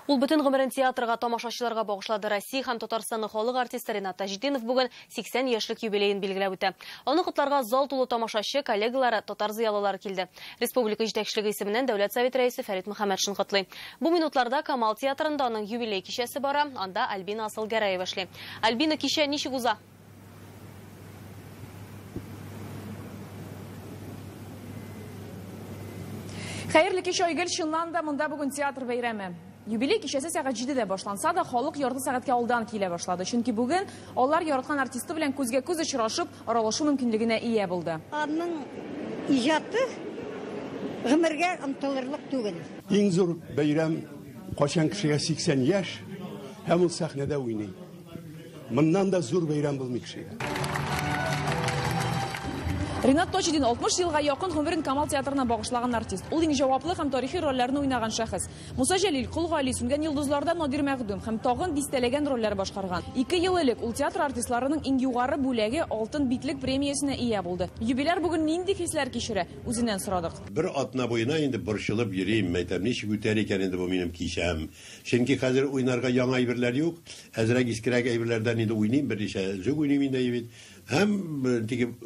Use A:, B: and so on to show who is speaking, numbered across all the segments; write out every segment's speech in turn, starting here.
A: Ул бүтін гомерен театрға тамашачыларға багышлады. Россия һәм Татарстанның халык артисты Ринат Тажетдинов бүген 80 яшьлек юбилейын билгеләп үтә. Аны котларга зал тулы тамашачы, коллегалары, татар зыялылары килде. Республика җитәкчелеге исеменнән Дәүләт Совет рәисе Фәрит Мөхәммәтшин котлый. Бу минутларда Камал театрында аның юбилей кичәсе бара, анда Альбина Асылгәрәева эшли. Альбина, кичә ничек уза?
B: Хәерле кич, Айгөл, чыннан да монда бүген театр бәйрәме. Юбилей кичәсе сәгать 7-дә башланса да, халык ярты сәгатькә алдан килә башлады. Чөнки бүген алар яраткан артисты белән күзгә-күз очрашып, аралашу мөмкинлегенә ия булды.
C: Аның иҗаты гомергә омтылырлык түгел.
D: Иң зур бәйрәм качан кешегә 80 яшь һәм ул сәхнәдә уйный. Моннан да зур бәйрәм булмый кешегә.
B: Ринат Тажетдин 60 елга якын гомерен Камал театрына багышлаган артист. Ул иң җаваплы һәм тарихи рольләрне уйнаган шәхес. Муса Җәлил, Кол Гали, Сүнгән йолдызларда Надир Мәгъдүм һәм тагын дистәләгән рольләр башкарган. 2 ел элек ул театр артистларының иң югары бүләге алтын битлек премиясенә ия булды. Юбиляр бүген нинди хисләр кичерә? Үзеннән сорадык.
E: Бер атна буена инде борчылып йөрим, мәйтәм ничек үтәр икән инде бу минем кичәм. Чөнки хәзер уйнарга яңа әйберләр юк. Әзрәк искерәк әйберләрдән инде уйныйм, берничә зөг уйныйм инде бит. Һәм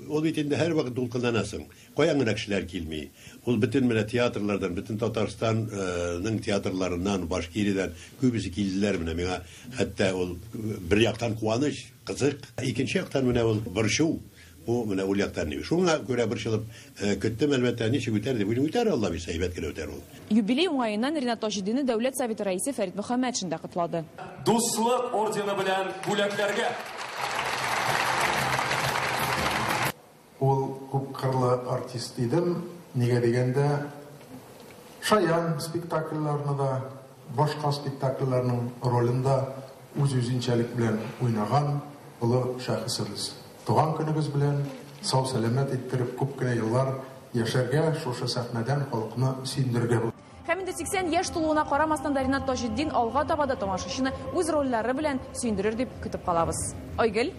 E: ул бит инде һәр вакыт дулкынланасың. Каян гына кешеләр килми. Ул бөтен менә театрлардан, бөтен Татарстанның театрларыннан, Башкириядән күбесе килделәр менә миңа. Хәтта ул бер яктан куаныч, кызык, икенче яктан менә ул борчу. Бу менә ул яктан. Шуңа күрә борчылып көттем, әлбәттә, ничек үтәр дип үтәр, Алла бирсә, әйбәт кенә үтәр ул.
B: Юбилей уңаеннан Ринат Тажетдинны Дәүләт Советы рәисе Фәрит Мөхәммәтшин дә котлады.
F: Дуслык ордены белән бүләкләргә.
G: Ул күп кырлы артист идем, нигә дигәндә шаян спектакльләрне да, башка спектакльләрнең ролен да үз-үзенчәлек белән уйнаган олы шәхесебез. Туган көнегез белән сау-сәламәт иттереп күп кенә еллар яшәргә, шушы сәхнәдән халыкны сөендергә булды.
B: Һәм инде 80 яшь тулуына карамастан да Ринат Тажетдин алга таба да тамашачыны үз рольләре белән сөендерер дип көтеп калабыз. Айгөл